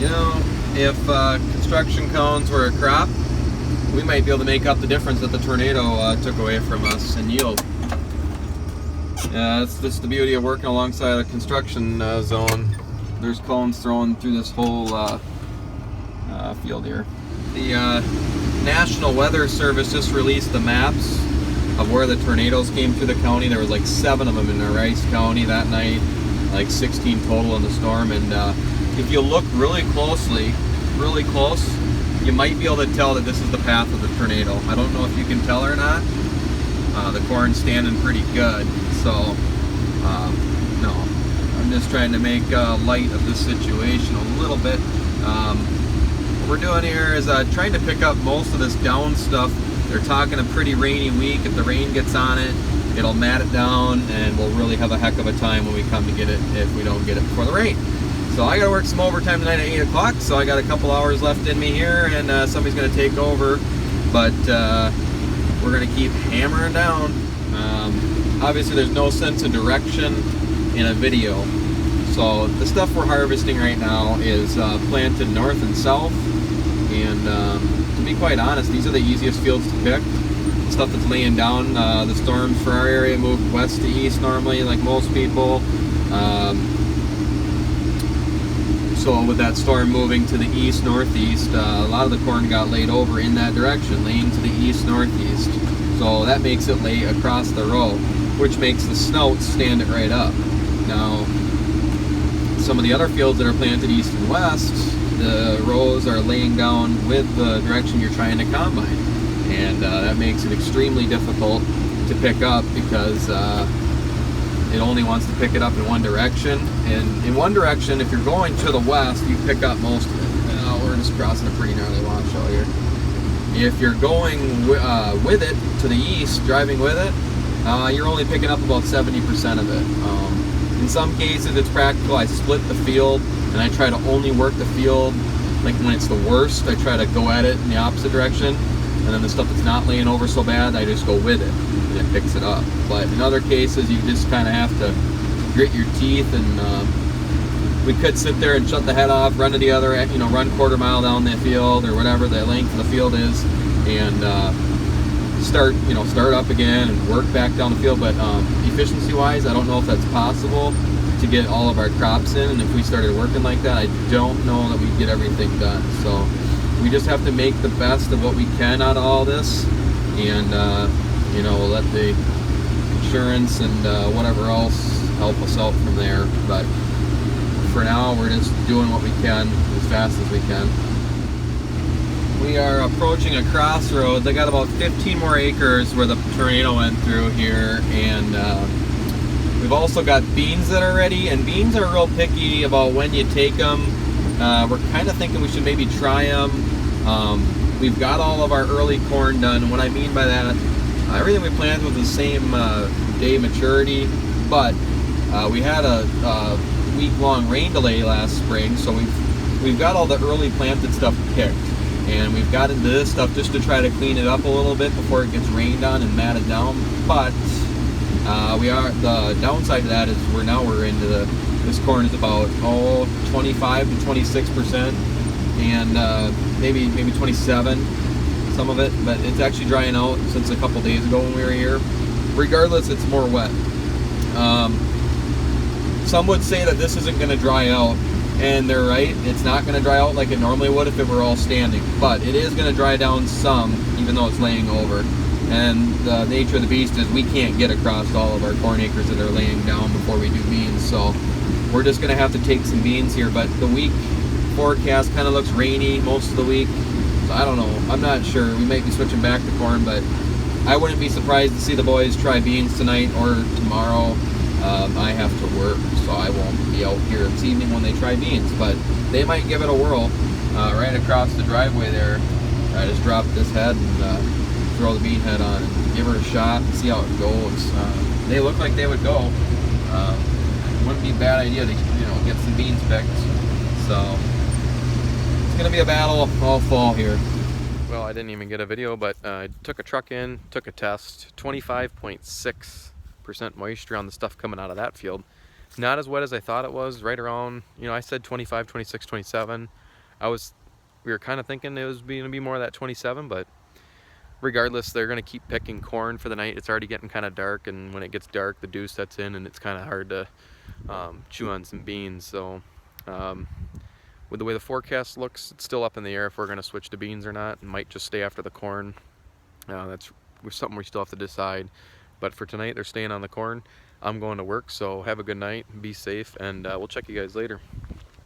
You know, if construction cones were a crop, we might be able to make up the difference that the tornado took away from us in yield. That's the beauty of working alongside a construction zone. There's cones thrown through this whole field here. The National Weather Service just released the maps of where the tornadoes came through the county. There was like 7 of them in Rice County that night, like 16 total in the storm. And if you look really closely, really close, you might be able to tell that this is the path of the tornado. I don't know if you can tell or not. The corn's standing pretty good, so no. I'm just trying to make light of this situation a little bit. What we're doing here is trying to pick up most of this down stuff. They're talking a pretty rainy week. If the rain gets on it, it'll mat it down, and we'll really have a heck of a time when we come to get it if we don't get it before the rain. So I gotta work some overtime tonight at 8 o'clock, so I got a couple hours left in me here, and somebody's gonna take over, but we're gonna keep hammering down. Obviously there's no sense of direction in a video, so the stuff we're harvesting right now is planted north and south, and to be quite honest, these are the easiest fields to pick. The stuff that's laying down, the storms for our area move west to east normally, like most people. So with that storm moving to the east northeast, a lot of the corn got laid over in that direction, laying to the east northeast. So that makes it lay across the row, which makes the snouts stand it right up. Now, some of the other fields that are planted east and west, the rows are laying down with the direction you're trying to combine, and that makes it extremely difficult to pick up because it only wants to pick it up in one direction, and in one direction, if you're going to the west, you pick up most of it. And we're just crossing a pretty gnarly washout here. If you're going with it to the east, driving with it, you're only picking up about 70% of it. In some cases, it's practical. I split the field, and I try to only work the field, like when it's the worst, I try to go at it in the opposite direction, and then the stuff that's not laying over so bad, I just go with it, and it picks it up. But in other cases, you just kind of have to grit your teeth, and we could sit there and shut the head off, run to the other, run quarter mile down the field, or whatever the length of the field is, and start up again and work back down the field. But efficiency-wise, I don't know if that's possible to get all of our crops in, and if we started working like that, I don't know that we'd get everything done. So we just have to make the best of what we can out of all this, and we'll let the insurance and whatever else help us out from there. But for now, we're just doing what we can as fast as we can. We are approaching a crossroads. I got about 15 more acres where the tornado went through here, and we've also got beans that are ready, and beans are real picky about when you take them. We're kind of thinking we should maybe try them. We've got all of our early corn done. What I mean by that, everything we planted was the same day maturity, but we had a week-long rain delay last spring, so we've got all the early planted stuff picked, and we've got into this stuff just to try to clean it up a little bit before it gets rained on and matted down. But the downside to that is we're into this corn is about 25 to 26%, and maybe 27, some of it, but it's actually drying out since a couple days ago when we were here. Regardless, it's more wet. Some would say that this isn't going to dry out, and they're right. It's not going to dry out like it normally would if it were all standing, but it is going to dry down some, even though it's laying over. And the nature of the beast is we can't get across all of our corn acres that are laying down before we do beans, so we're just going to have to take some beans here. But the week forecast kind of looks rainy most of the week, so I don't know. I'm not sure. We might be switching back to corn, but I wouldn't be surprised to see the boys try beans tonight or tomorrow. I have to work, so I won't be out here this evening when they try beans, but they might give it a whirl. Right across the driveway there, I just dropped this head and throw the bean head on and give her a shot and see how it goes. They look like they would go. Wouldn't be a bad idea to get some beans picked. So it's gonna be a battle all fall here. Well, I didn't even get a video, but I took a truck in, took a test. 25.6% moisture on the stuff coming out of that field. Not as wet as I thought it was, right around, I said 25, 26, 27. We were kind of thinking it was going to be more of that 27, but regardless, they're going to keep picking corn for the night. It's already getting kind of dark, and when it gets dark, the dew sets in, and it's kind of hard to chew on some beans. So with the way the forecast looks, it's still up in the air if we're going to switch to beans or not. It might just stay after the corn. That's something we still have to decide. But for tonight, they're staying on the corn. I'm going to work, so have a good night, be safe, and we'll check you guys later.